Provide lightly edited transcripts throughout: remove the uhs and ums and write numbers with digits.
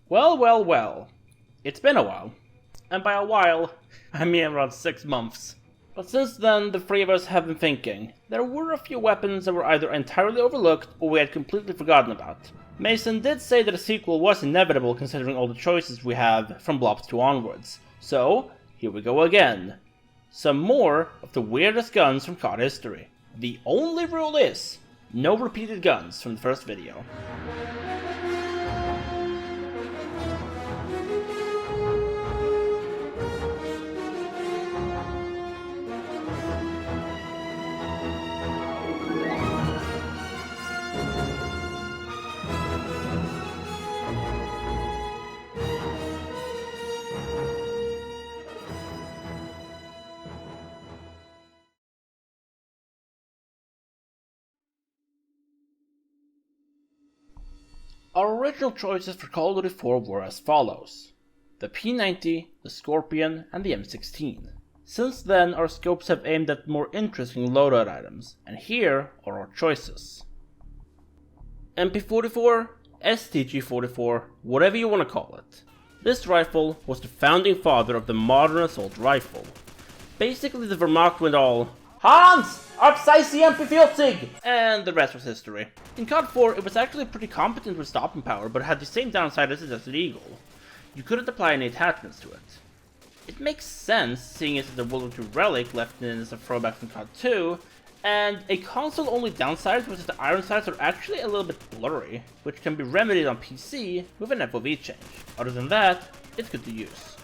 Well. It's been a while. And by a while, I mean around 6 months. But since then, the three of us have been thinking. There were a few weapons that were either entirely overlooked or we had completely forgotten about. Mason did say that a sequel was inevitable considering all the choices we have from Blobs 2 onwards. So, here we go again. Some more of the weirdest guns from COD history. The only rule is, no repeated guns from the first video. Our original choices for Call of Duty 4 were as follows: the P90, the Scorpion, and the M16. Since then, our scopes have aimed at more interesting loadout items, and here are our choices. MP44, STG44, whatever you want to call it. This rifle was the founding father of the modern assault rifle. Basically, the Wehrmacht went all, Hans! Upsize the MP40! And the rest was history. In COD 4, it was actually pretty competent with stopping power, but it had the same downside as the Desert Eagle. You couldn't apply any attachments to it. It makes sense, seeing as it's a World War II relic left in as a throwback from COD 2, and a console-only downside was that the iron sights are actually a little bit blurry, which can be remedied on PC with an FOV change. Other than that, it's good to use.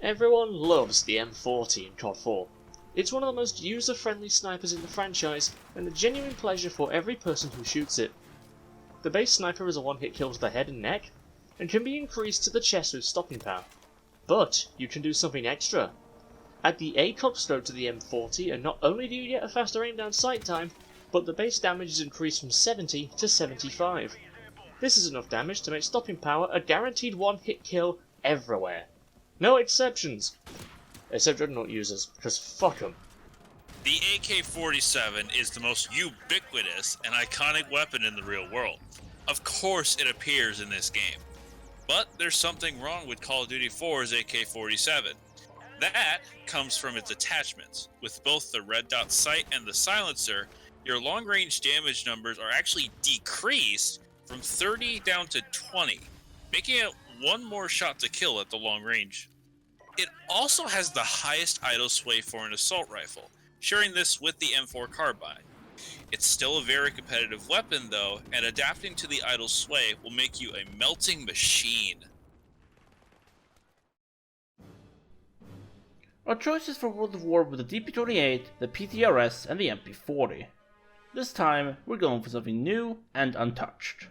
Everyone loves the M40 in COD 4. It's one of the most user-friendly snipers in the franchise, and a genuine pleasure for every person who shoots it. The base sniper is a one-hit kill to the head and neck, and can be increased to the chest with stopping power. But you can do something extra. Add the ACOG scope to the M40, and not only do you get a faster aim down sight time, but the base damage is increased from 70 to 75. This is enough damage to make stopping power a guaranteed one-hit kill everywhere. No exceptions. Except Dreadnought users, because fuck them. The AK-47 is the most ubiquitous and iconic weapon in the real world. Of course it appears in this game. But there's something wrong with Call of Duty 4's AK-47. That comes from its attachments. With both the red dot sight and the silencer, your long-range damage numbers are actually decreased from 30 down to 20, making it one more shot to kill at the long range. It also has the highest idle sway for an assault rifle, sharing this with the M4 carbine. It's still a very competitive weapon though, and adapting to the idle sway will make you a melting machine. Our choices for World of War were the DP28, the PTRS, and the MP40. This time, we're going for something new and untouched.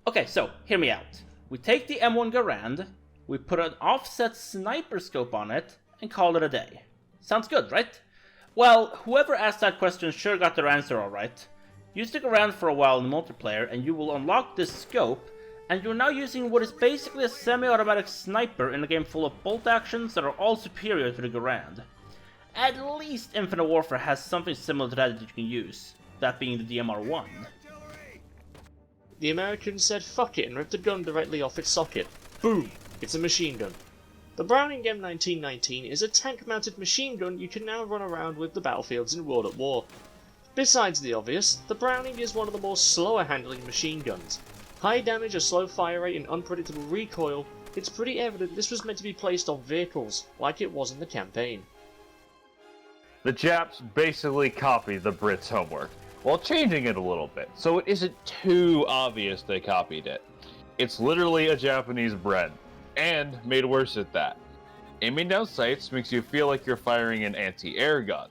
Okay, so, hear me out. We take the M1 Garand, we put an offset sniper scope on it, and call it a day. Sounds good, right? Well, whoever asked that question sure got their answer alright. You stick around for a while in multiplayer and you will unlock this scope, and you're now using what is basically a semi-automatic sniper in a game full of bolt actions that are all superior to the Garand. At least Infinite Warfare has something similar to that you can use, that being the DMR-1. The Americans said fuck it and ripped the gun directly off its socket. Boom! It's a machine gun. The Browning M1919 is a tank-mounted machine gun you can now run around with the battlefields in World at War. Besides the obvious, the Browning is one of the more slower handling machine guns. High damage, a slow fire rate and unpredictable recoil, it's pretty evident this was meant to be placed on vehicles, like it was in the campaign. The Japs basically copied the Brits' homework, while changing it a little bit, so it isn't too obvious they copied it. It's literally a Japanese bread, and made worse at that. Aiming down sights makes you feel like you're firing an anti-air gun.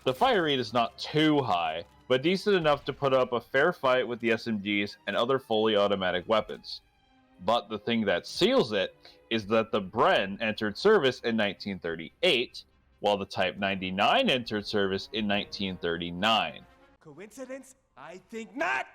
The fire rate is not too high, but decent enough to put up a fair fight with the SMGs and other fully automatic weapons. But the thing that seals it is that the Bren entered service in 1938, while the Type 99 entered service in 1939. Coincidence? I think not!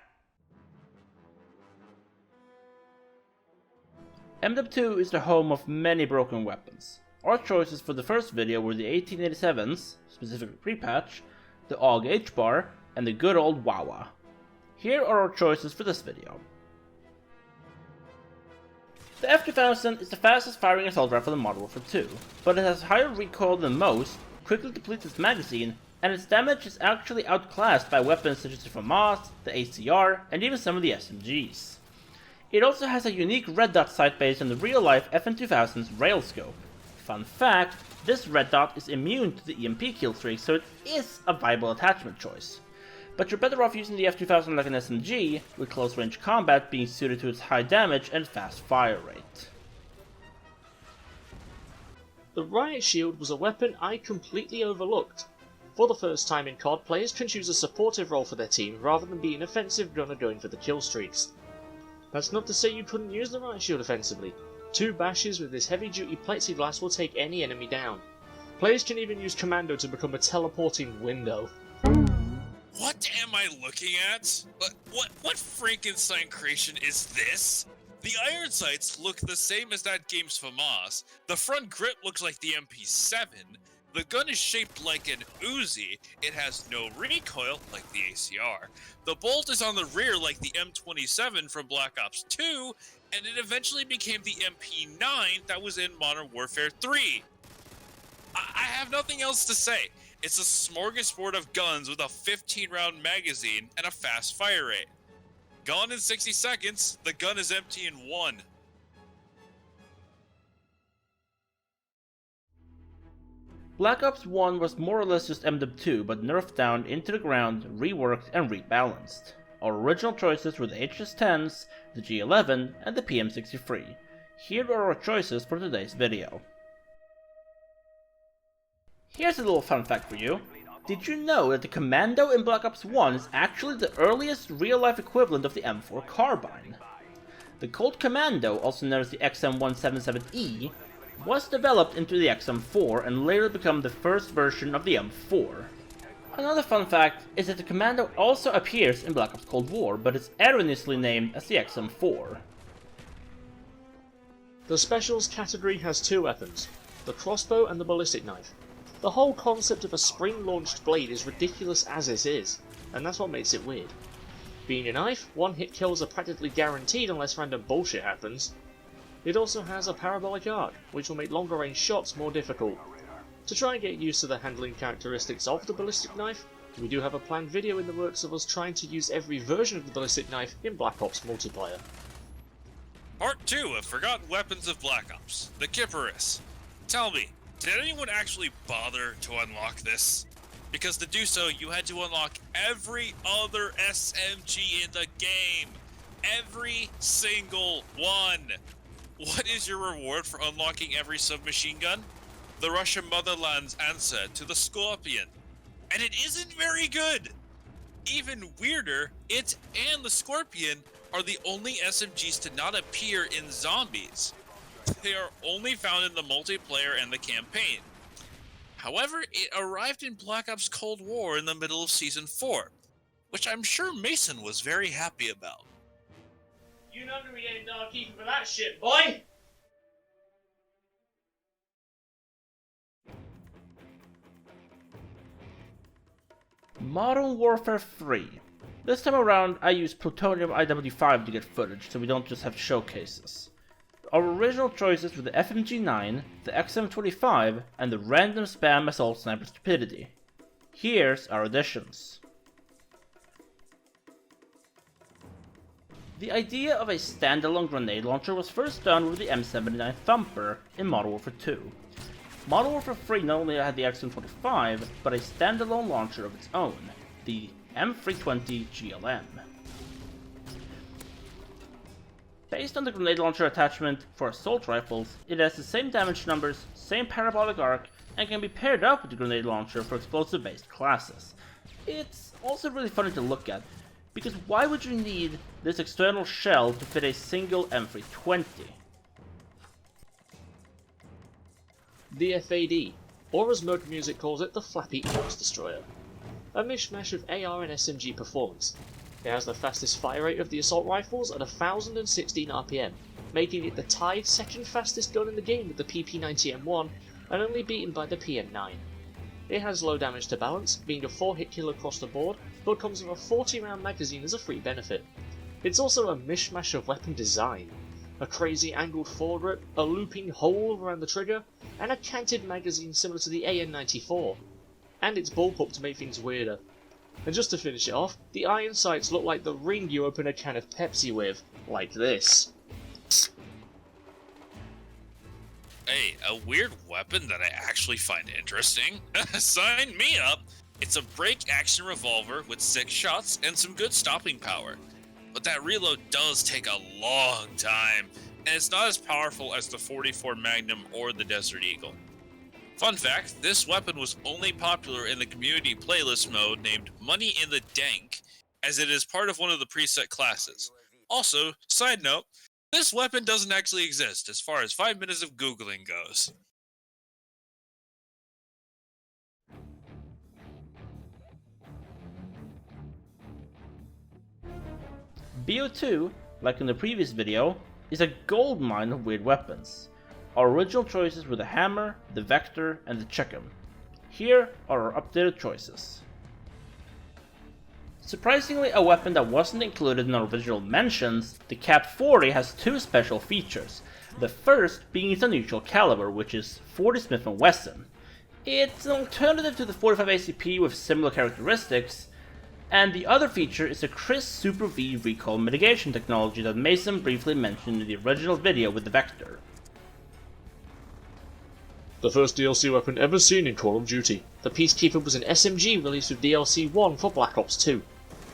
MW2 is the home of many broken weapons. Our choices for the first video were the 1887s, specifically pre-patch, the AUG H-bar, and the good old Wawa. Here are our choices for this video. The F2000 is the fastest firing assault rifle in Modern Warfare 2, but it has higher recoil than most, quickly depletes its magazine, and its damage is actually outclassed by weapons such as the FAMAS, the ACR, and even some of the SMGs. It also has a unique red dot sight based on the real-life FN2000's railscope. Fun fact, this red dot is immune to the EMP kill streak, so it is a viable attachment choice. But you're better off using the F2000 like an SMG, with close range combat being suited to its high damage and fast fire rate. The riot shield was a weapon I completely overlooked. For the first time in COD, players can choose a supportive role for their team rather than be an offensive gunner going for the kill streaks. That's not to say you couldn't use the riot shield offensively. 2 bashes with this heavy duty plexiglass will take any enemy down. Players can even use commando to become a teleporting window. What am I looking at? What Frankenstein creation is this? The iron sights look the same as that game's FAMAS. The front grip looks like the MP7. The gun is shaped like an Uzi. It has no recoil like the ACR. The bolt is on the rear like the M27 from Black Ops 2, and it eventually became the MP9 that was in Modern Warfare 3. I have nothing else to say. It's a smorgasbord of guns with a 15-round magazine and a fast fire rate. Gone in 60 seconds, the gun is empty in 1. Black Ops 1 was more or less just MW2, but nerfed down into the ground, reworked and rebalanced. Our original choices were the HS-10s, the G11, and the PM63. Here are our choices for today's video. Here's a little fun fact for you. Did you know that the Commando in Black Ops 1 is actually the earliest real-life equivalent of the M4 carbine? The Colt Commando, also known as the XM177E, was developed into the XM4 and later become the first version of the M4. Another fun fact is that the Commando also appears in Black Ops Cold War, but is erroneously named as the XM4. The Specials category has 2 weapons, the crossbow and the ballistic knife. The whole concept of a spring-launched blade is ridiculous as it is, and that's what makes it weird. Being a knife, 1-hit kills are practically guaranteed unless random bullshit happens. It also has a parabolic arc, which will make longer range shots more difficult. To try and get used to the handling characteristics of the ballistic knife, we do have a planned video in the works of us trying to use every version of the ballistic knife in Black Ops multiplayer. Part 2 of Forgotten Weapons of Black Ops, the Kipparis. Tell me, did anyone actually bother to unlock this? Because to do so, you had to unlock every other SMG in the game. Every single one. What is your reward for unlocking every submachine gun? The Russian motherland's answer to the Scorpion. And it isn't very good! Even weirder, it and the Scorpion are the only SMGs to not appear in zombies. They are only found in the multiplayer and the campaign. However, it arrived in Black Ops Cold War in the middle of Season 4, which I'm sure Mason was very happy about. You know to be getting dark even for that shit, boy! Modern Warfare 3. This time around, I used Plutonium IW5 to get footage, so we don't just have showcases. Our original choices were the FMG9, the XM25, and the random spam assault sniper stupidity. Here's our additions. The idea of a standalone grenade launcher was first done with the M79 Thumper in Modern Warfare 2. Modern Warfare 3 not only had the XM25, but a standalone launcher of its own, the M320 GLM. Based on the grenade launcher attachment for assault rifles, it has the same damage numbers, same parabolic arc, and can be paired up with the grenade launcher for explosive-based classes. It's also really funny to look at, because why would you need this external shell to fit a single M320? The FAD, or as Merc Music calls it, the Flappy Eagles Destroyer. A mishmash of AR and SMG performance. It has the fastest fire rate of the assault rifles at 1016 RPM, making it the tied second fastest gun in the game with the PP90M1 and only beaten by the PM9. It has low damage to balance, being a 4-hit kill across the board, but comes with a 40-round magazine as a free benefit. It's also a mishmash of weapon design. A crazy angled forward grip, a looping hole around the trigger, and a canted magazine similar to the AN-94. And it's bullpup to make things weirder. And just to finish it off, the iron sights look like the ring you open a can of Pepsi with, like this. Hey, a weird weapon that I actually find interesting? Sign me up! It's a break-action revolver with 6 shots and some good stopping power. But that reload does take a long time, and it's not as powerful as the 44 Magnum or the Desert Eagle. Fun fact, this weapon was only popular in the community playlist mode named Money in the Dank, as it is part of one of the preset classes. Also, side note, this weapon doesn't actually exist as far as 5 minutes of Googling goes. BO2, like in the previous video, is a goldmine of weird weapons. Our original choices were the hammer, the vector, and the checkum. Here are our updated choices. Surprisingly, a weapon that wasn't included in our original mentions, the Cap 40 has 2 special features. The first being its unusual caliber, which is 40 Smith & Wesson. It's an alternative to the 45 ACP with similar characteristics, and the other feature is the crisp Super V recoil mitigation technology that Mason briefly mentioned in the original video with the Vector. The first DLC weapon ever seen in Call of Duty. The Peacekeeper was an SMG released with DLC 1 for Black Ops 2.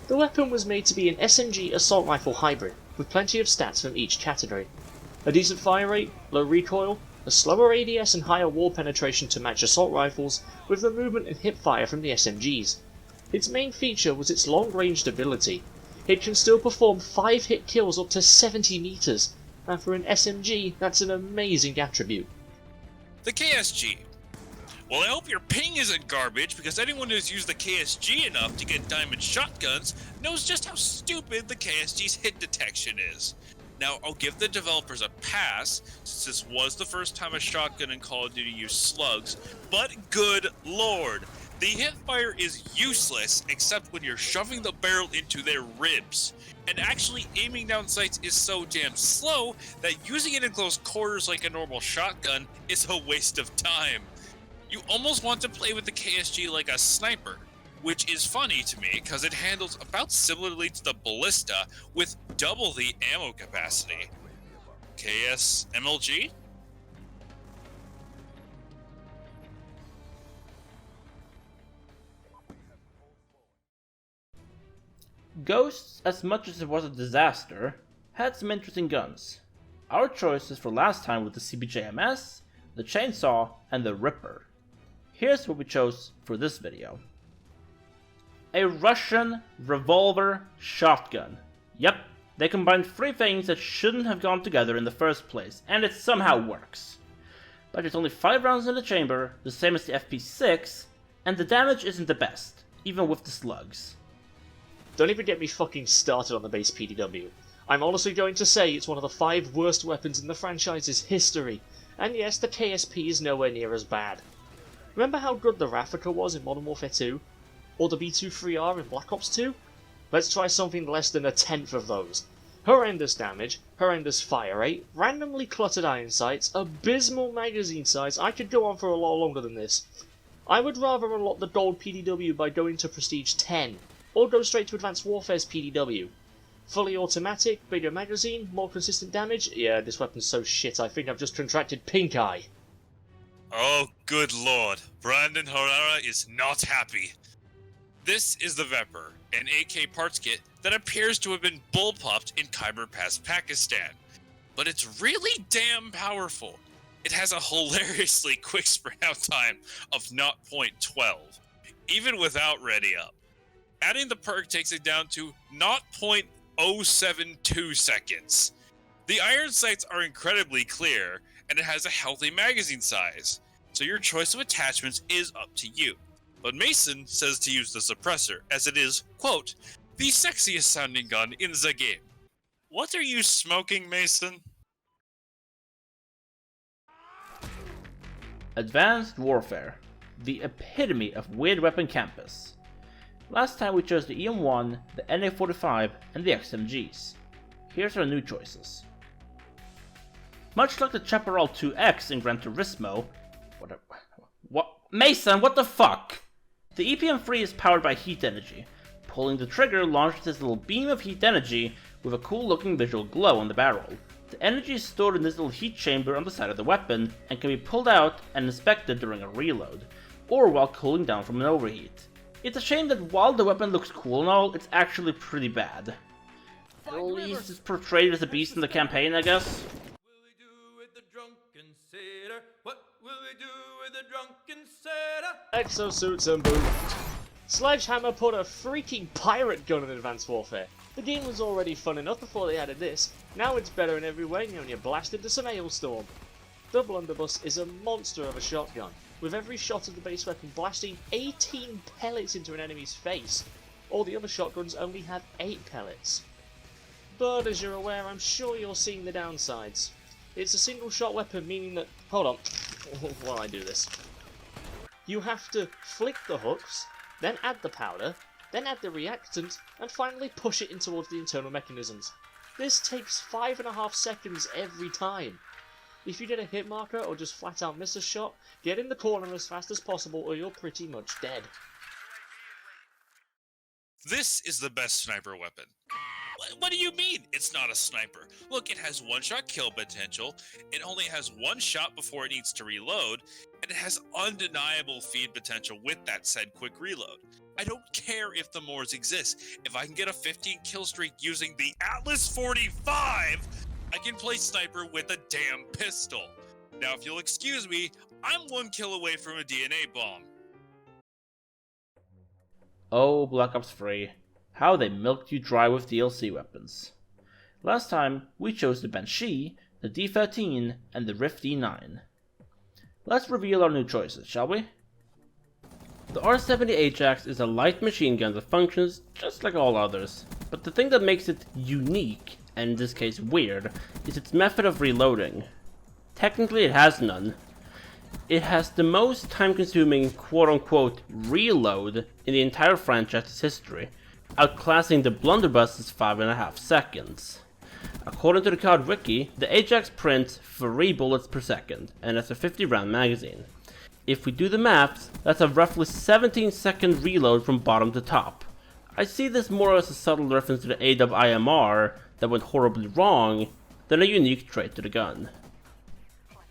The weapon was made to be an SMG assault rifle hybrid, with plenty of stats from each category. A decent fire rate, low recoil, a slower ADS and higher wall penetration to match assault rifles, with the movement and hip fire from the SMGs. Its main feature was its long-ranged ability. It can still perform 5-hit kills up to 70 meters, and for an SMG, that's an amazing attribute. The KSG. Well, I hope your ping isn't garbage, because anyone who's used the KSG enough to get diamond shotguns knows just how stupid the KSG's hit detection is. Now, I'll give the developers a pass, since this was the first time a shotgun in Call of Duty used slugs, but good lord, the hipfire is useless except when you're shoving the barrel into their ribs. And actually aiming down sights is so damn slow that using it in close quarters like a normal shotgun is a waste of time. You almost want to play with the KSG like a sniper, which is funny to me because it handles about similarly to the ballista with double the ammo capacity. KS MLG? Ghosts, as much as it was a disaster, had some interesting guns. Our choices for last time were the CBJMS, the Chainsaw, and the Ripper. Here's what we chose for this video. A Russian revolver shotgun. Yep, they combined 3 things that shouldn't have gone together in the first place, and it somehow works. But there's only 5 rounds in the chamber, the same as the FP6, and the damage isn't the best, even with the slugs. Don't even get me fucking started on the base PDW. I'm honestly going to say it's one of the 5 worst weapons in the franchise's history, and yes, the KSP is nowhere near as bad. Remember how good the Raffica was in Modern Warfare 2? Or the B23R in Black Ops 2? Let's try something less than 1/10 of those. Horrendous damage, horrendous fire rate, randomly cluttered iron sights, abysmal magazine size. I could go on for a lot longer than this. I would rather unlock the gold PDW by going to Prestige 10, or go straight to Advanced Warfare's PDW. Fully automatic, bigger magazine, more consistent damage. Yeah, this weapon's so shit I think I've just contracted pink eye. Oh, good lord. Brandon Herrera is not happy. This is the Vepr, an AK parts kit that appears to have been bullpupped in Khyber Pass, Pakistan. But it's really damn powerful. It has a hilariously quick sprint out time of 0.12, even without ready up. Adding the perk takes it down to 0.072 seconds. The iron sights are incredibly clear, and it has a healthy magazine size, so your choice of attachments is up to you. But Mason says to use the suppressor, as it is, quote, the sexiest sounding gun in the game. What are you smoking, Mason? Advanced Warfare, the epitome of weird weapon campus. Last time we chose the EM1, the NA45, and the XMGs. Here's our new choices. Much like the Chaparral 2X in Gran Turismo, Mesa, what the fuck? The EPM3 is powered by heat energy. Pulling the trigger launches this little beam of heat energy with a cool looking visual glow on the barrel. The energy is stored in this little heat chamber on the side of the weapon and can be pulled out and inspected during a reload, or while cooling down from an overheat. It's a shame that while the weapon looks cool and all, it's actually pretty bad. At least it's portrayed as a beast in the campaign, I guess. Exosuits and boom. Sledgehammer put a freaking pirate gun in Advanced Warfare. The game was already fun enough before they added this. Now it's better in every way when you blast into some hailstorm. The blunderbuss is a monster of a shotgun, with every shot of the base weapon blasting 18 pellets into an enemy's face. All the other shotguns only have 8 pellets. But as you're aware, I'm sure you're seeing the downsides. It's a single shot weapon, meaning that... Hold on, while I do this. You have to flick the hooks, then add the powder, then add the reactant, and finally push it in towards the internal mechanisms. This takes 5.5 seconds every time. If you get a hit marker or just flat out miss a shot, get in the corner as fast as possible or you're pretty much dead. This is the best sniper weapon. What do you mean it's not a sniper? Look, it has one-shot kill potential, it only has one shot before it needs to reload, and it has undeniable feed potential with that said quick reload. I don't care if the Moors exist. If I can get a 15 kill streak using the Atlas 45, I can play sniper with a damn pistol. Now if you'll excuse me, I'm 1 kill away from a DNA bomb. Oh, Black Ops 3. How they milked you dry with DLC weapons. Last time, we chose the Banshee, the D13, and the Rift D9. Let's reveal our new choices, shall we? The R70 Ajax is a light machine gun that functions just like all others, but the thing that makes it unique, and in this case weird, is its method of reloading. Technically it has none. It has the most time-consuming quote-unquote reload in the entire franchise's history, outclassing the blunderbuss's 5.5 seconds. According to the COD wiki, the Ajax prints 3 bullets per second, and has a 50-round magazine. If we do the maths, that's a roughly 17-second reload from bottom to top. I see this more as a subtle reference to the AW IMR that went horribly wrong, than a unique trait to the gun.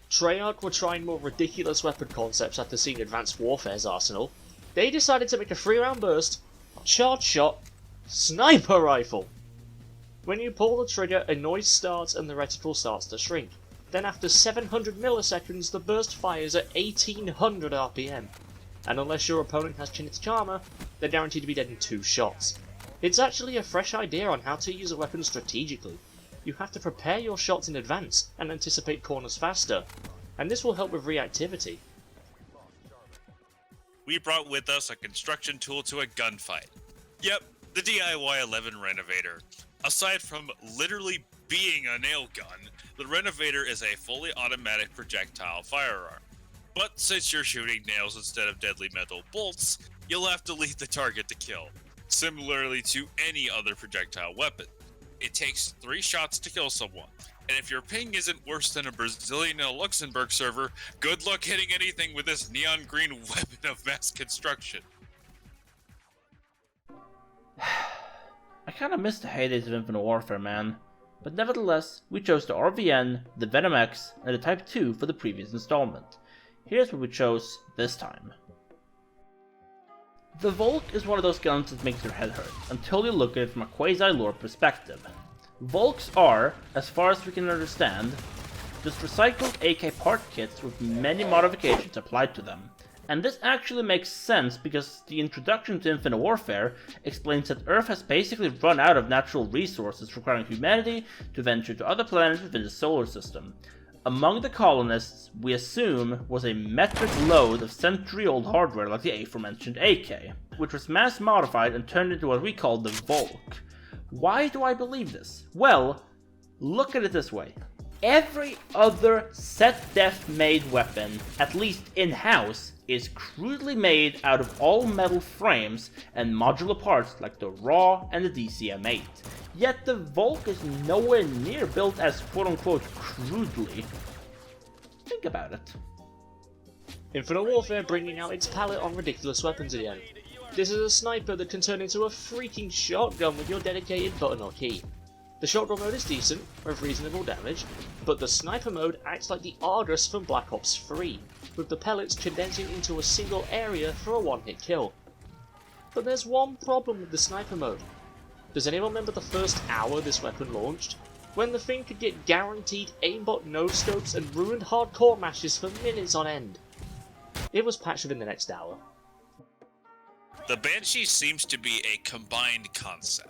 Treyarch were trying more ridiculous weapon concepts after seeing Advanced Warfare's arsenal. They decided to make a 3-round burst, charge shot, sniper rifle. When you pull the trigger, a noise starts and the reticle starts to shrink. Then after 700 milliseconds, the burst fires at 1800 RPM. And unless your opponent has kinetic armor, they're guaranteed to be dead in 2 shots. It's actually a fresh idea on how to use a weapon strategically. You have to prepare your shots in advance and anticipate corners faster, and this will help with reactivity. We brought with us a construction tool to a gunfight. Yep, the DIY 11 Renovator. Aside from literally being a nail gun, the Renovator is a fully automatic projectile firearm. But since you're shooting nails instead of deadly metal bolts, you'll have to lead the target to kill, similarly to any other projectile weapon. It takes 3 shots to kill someone, and if your ping isn't worse than a Brazilian in a Luxembourg server, good luck hitting anything with this neon green weapon of mass construction. I kinda miss the heydays of Infinite Warfare, man. But nevertheless, we chose the RVN, the Venom X, and the Type 2 for the previous installment. Here's what we chose this time. The Volk is one of those guns that makes your head hurt, until you look at it from a quasi-lore perspective. Volks are, as far as we can understand, just recycled AK part kits with many modifications applied to them. And this actually makes sense because the introduction to Infinite Warfare explains that Earth has basically run out of natural resources, requiring humanity to venture to other planets within the solar system. Among the colonists, we assume, was a metric load of century-old hardware like the aforementioned AK, which was mass-modified and turned into what we call the Volk. Why do I believe this? Well, look at it this way. Every other set-def made weapon, at least in-house, is crudely made out of all metal frames and modular parts like the RAW and the DCM-8. Yet the Volk is nowhere near built as quote-unquote crudely. Think about it. Infinite Warfare bringing out its palette on ridiculous weapons again. This is a sniper that can turn into a freaking shotgun with your dedicated button or key. The shotgun mode is decent, with reasonable damage, but the sniper mode acts like the Argus from Black Ops 3, with the pellets condensing into a single area for a one-hit kill. But there's one problem with the sniper mode. Does anyone remember the first hour this weapon launched? When the thing could get guaranteed aimbot no-scopes and ruined hardcore matches for minutes on end. It was patched within the next hour. The Banshee seems to be a combined concept.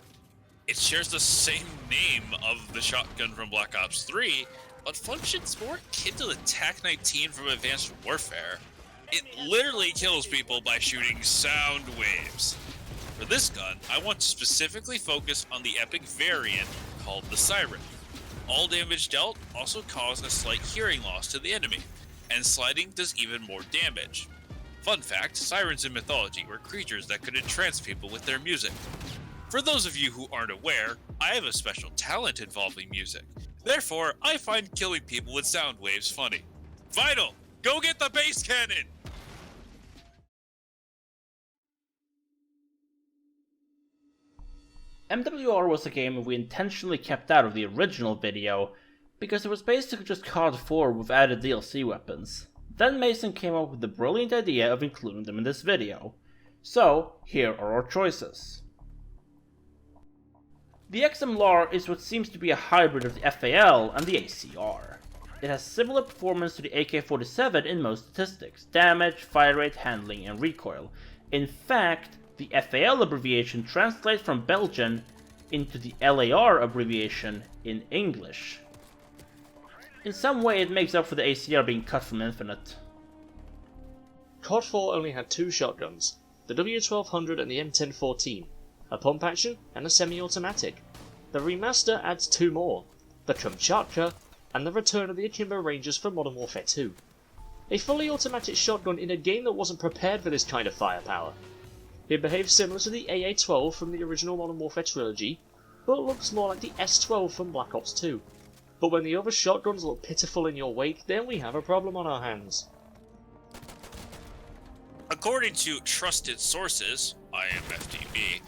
It shares the same name of the shotgun from Black Ops 3, but functions more akin to the TAC-19 from Advanced Warfare. It literally kills people by shooting sound waves. For this gun, I want to specifically focus on the epic variant called the Siren. All damage dealt also cause a slight hearing loss to the enemy, and sliding does even more damage. Fun fact, sirens in mythology were creatures that could entrance people with their music. For those of you who aren't aware, I have a special talent involving music. Therefore, I find killing people with sound waves funny. Vital, go get the bass cannon! MWR was a game we intentionally kept out of the original video, because it was basically just COD 4 with added DLC weapons. Then Mason came up with the brilliant idea of including them in this video. So, here are our choices. The XMLR is what seems to be a hybrid of the FAL and the ACR. It has similar performance to the AK-47 in most statistics: damage, fire rate, handling, and recoil. In fact, the FAL abbreviation translates from Belgian into the LAR abbreviation in English. In some way it makes up for the ACR being cut from Infinite. COD 4 only had two shotguns, the W1200 and the M1014, a pump action and a semi-automatic. The remaster adds two more, the Kamchatka and the return of the Akimbo Rangers from Modern Warfare 2. A fully automatic shotgun in a game that wasn't prepared for this kind of firepower. It behaves similar to the AA-12 from the original Modern Warfare trilogy, but looks more like the S-12 from Black Ops 2. But when the other shotguns look pitiful in your wake, then we have a problem on our hands. According to trusted sources, IMFDB,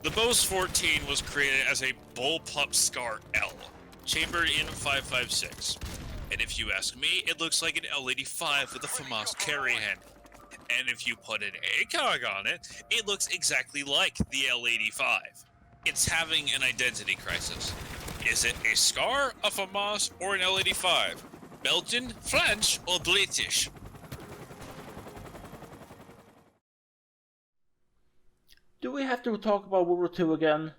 the Bose 14 was created as a bullpup SCAR L, chambered in 5.56. And if you ask me, it looks like an L85 with a FAMAS carry handle. And if you put an ACOG on it, it looks exactly like the L85. It's having an identity crisis. Is it a SCAR, a FAMAS, or an L85? Belgian, French, or British? Do we have to talk about World War II again?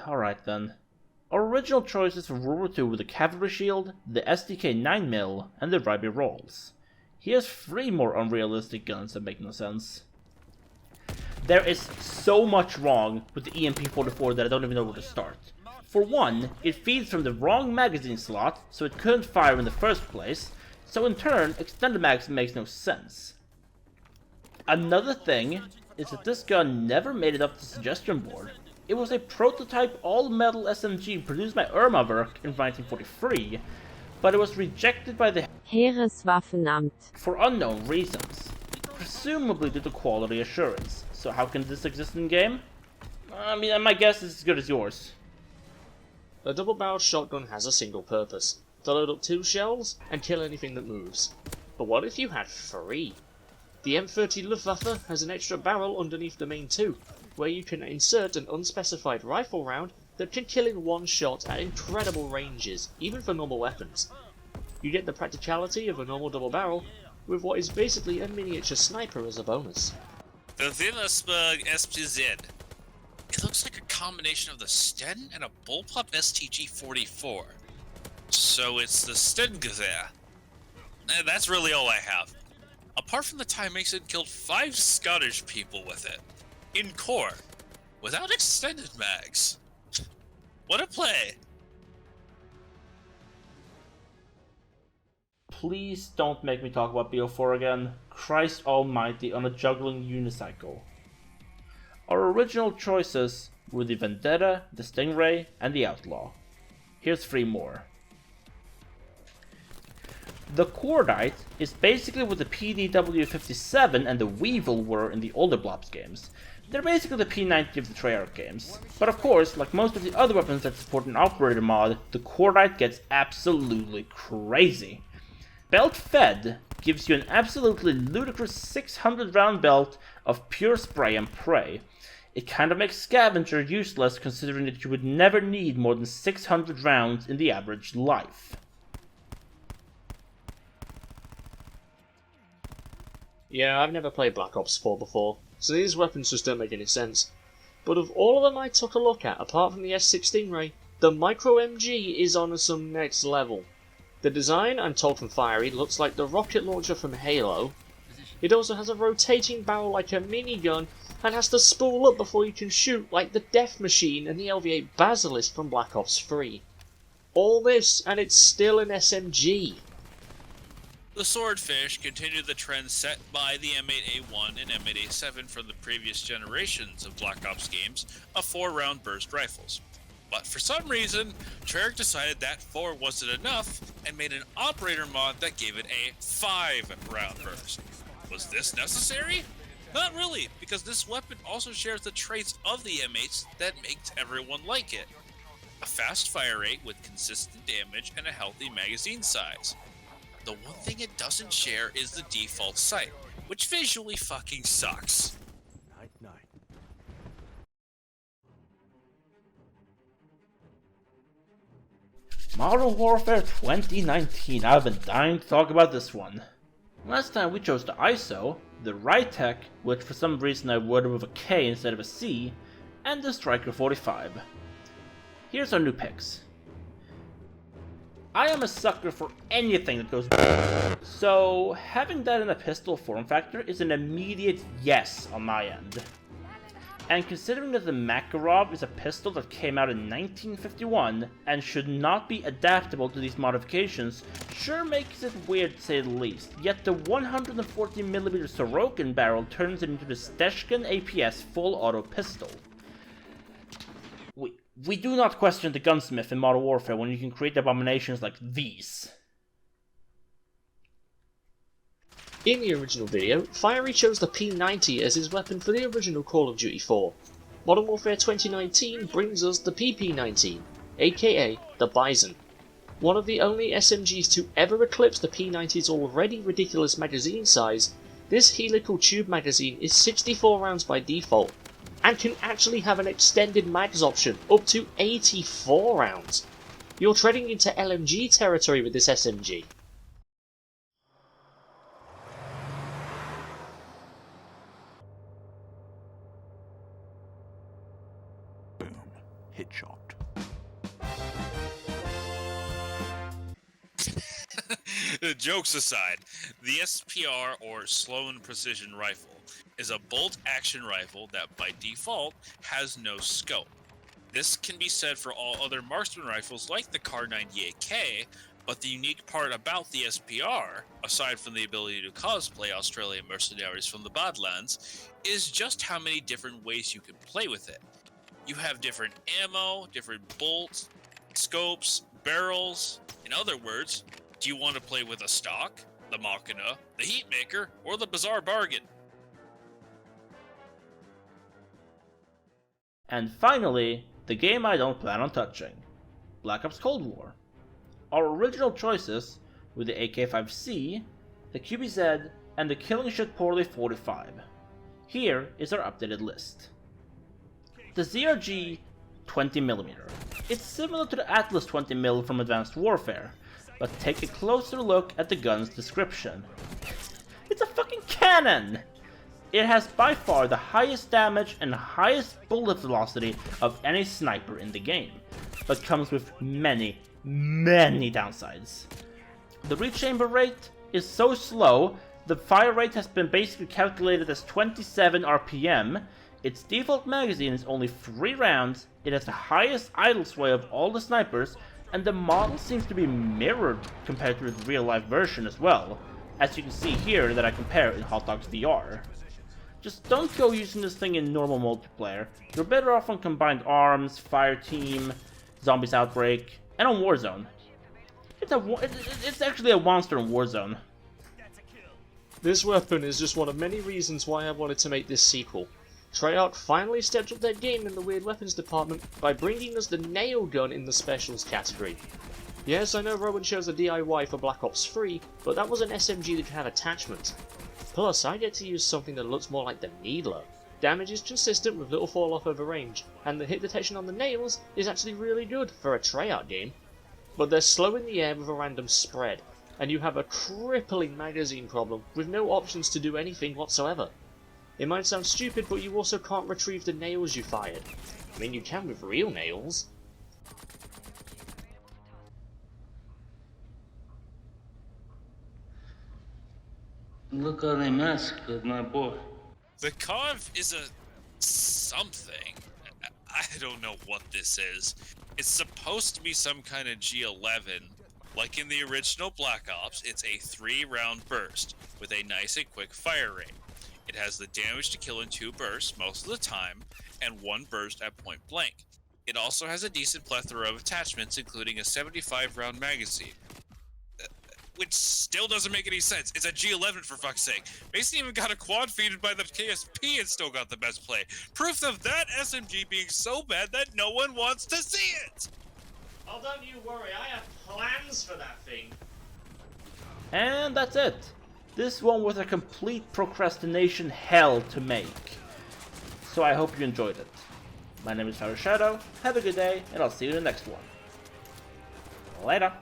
Alright then. Our original choices for World War II were the Cavalry Shield, the SDK 9mm, and the Ryby Rolls. Here's 3 more unrealistic guns that make no sense. There is so much wrong with the EMP-44 that I don't even know where to start. For one, it feeds from the wrong magazine slot, so it couldn't fire in the first place, so in turn, extended magazine makes no sense. Another thing is that this gun never made it up the suggestion board. It was a prototype all-metal SMG produced by Irmawerk in 1943, but it was rejected by the Heereswaffenamt for unknown reasons, presumably due to quality assurance. So how can this exist in-game? I mean, my guess is as good as yours. A double-barreled shotgun has a single purpose, to load up 2 shells and kill anything that moves. But what if you had 3? The M30 Luftwaffe has an extra barrel underneath the main 2, where you can insert an unspecified rifle round that can kill in one shot at incredible ranges, even for normal weapons. You get the practicality of a normal double barrel, with what is basically a miniature sniper as a bonus. The Wilhelmsburg SPZ. It looks like a combination of the Sten and a bullpup STG-44. So it's the Stengewehr. That's really all I have. Apart from the time Mason killed 5 Scottish people with it. In core. Without extended mags. What a play! please don't make me talk about BO4 again. Christ almighty on a juggling unicycle. Our original choices were the Vendetta, the Stingray, and the Outlaw. Here's 3 more. The Cordite is basically what the PDW-57 and the Weevil were in the older Blobs games. They're basically the P90 of the Treyarch games. But of course, like most of the other weapons that support an operator mod, the Cordite gets absolutely crazy. Belt Fed gives you an absolutely ludicrous 600 round belt of pure spray and pray. It kind of makes Scavenger useless considering that you would never need more than 600 rounds in the average life. Yeah, I've never played Black Ops 4 before, so these weapons just don't make any sense. But of all of them I took a look at, apart from the S16 Ray, the Micro MG is on some next level. The design, I'm told from Fiery, looks like the rocket launcher from Halo. It also has a rotating barrel like a minigun, and has to spool up before you can shoot like the Death Machine and the LV8 Basilisk from Black Ops 3. All this, and it's still an SMG. The Swordfish continued the trend set by the M8A1 and M8A7 from the previous generations of Black Ops games of 4-round burst rifles. But for some reason, Treyarch decided that 4 wasn't enough and made an operator mod that gave it a 5-round burst. Was this necessary? Not really, because this weapon also shares the traits of the M8s that makes everyone like it. A fast fire rate with consistent damage and a healthy magazine size. The one thing it doesn't share is the default sight, which visually fucking sucks. Night. Modern Warfare 2019, I've been dying to talk about this one. Last time we chose the ISO, the Rytec, which for some reason I worded with a K instead of a C, and the Striker 45. Here's our new picks. I am a sucker for anything that goes so having that in a pistol form factor is an immediate yes on my end. And considering that the Makarov is a pistol that came out in 1951 and should not be adaptable to these modifications, sure makes it weird to say the least, yet the 140mm Sorokin barrel turns it into the Steshkin APS full auto pistol. We do not question the gunsmith in Modern Warfare when you can create abominations like these. In the original video, Fiery chose the P90 as his weapon for the original Call of Duty 4. Modern Warfare 2019 brings us the PP19, aka the Bison. One of the only SMGs to ever eclipse the P90's already ridiculous magazine size, this helical tube magazine is 64 rounds by default, and can actually have an extended mags option up to 84 rounds. You're treading into LMG territory with this SMG. Boom. Hit shot. Jokes aside, the SPR, or Sloan Precision Rifle, is a bolt-action rifle that by default has no scope. This can be said for all other marksman rifles like the Kar98K, but the unique part about the SPR, aside from the ability to cosplay Australian mercenaries from the Badlands, is just how many different ways you can play with it. You have different ammo, different bolts, scopes, barrels. In other words, do you want to play with a stock, the Machina, the Heatmaker, or the Bizarre Bargain? And finally, the game I don't plan on touching, Black Ops Cold War. Our original choices were the AK-5C, the QBZ, and the Killing Shit Poorly 45. Here is our updated list. The ZRG 20mm. It's similar to the Atlas 20mm from Advanced Warfare, but take a closer look at the gun's description. It's a fucking cannon! It has by far the highest damage and highest bullet velocity of any sniper in the game, but comes with many downsides. The rechamber rate is so slow, the fire rate has been basically calculated as 27 RPM, its default magazine is only 3 rounds, it has the highest idle sway of all the snipers, and the model seems to be mirrored compared to the real life version as well, as you can see here that I compare in Hot Dogs VR. Just don't go using this thing in normal multiplayer. You're better off on Combined Arms, Fireteam, Zombies Outbreak, and on Warzone. It's actually a monster in Warzone. This weapon is just one of many reasons why I wanted to make this sequel. Treyarch finally stepped up their game in the weird weapons department by bringing us the nail gun in the specials category. Yes, I know Rowan chose a DIY for Black Ops 3, but that was an SMG that had attachments. Plus, I get to use something that looks more like the Needler. Damage is consistent with little fall off over range, and the hit detection on the nails is actually really good for a Treyarch game. But they're slow in the air with a random spread, and you have a crippling magazine problem with no options to do anything whatsoever. It might sound stupid, but you also can't retrieve the nails you fired. I mean, you can with real nails. Look how they massacred my boy. The Conv is a something. I don't know what this is. It's supposed to be some kind of G11. Like in the original Black Ops, it's a 3-round burst with a nice and quick fire rate. It has the damage to kill in 2 bursts most of the time, and 1 burst at point blank. It also has a decent plethora of attachments, including a 75-round magazine. Which still doesn't make any sense. It's a G11 for fuck's sake. Mason even got a quad feeded by the KSP and still got the best play. Proof of that SMG being so bad that no one wants to see it! Oh, don't you worry, I have plans for that thing. And that's it. This one was a complete procrastination hell to make. So I hope you enjoyed it. My name is Shadow. Have a good day, and I'll see you in the next one. Later.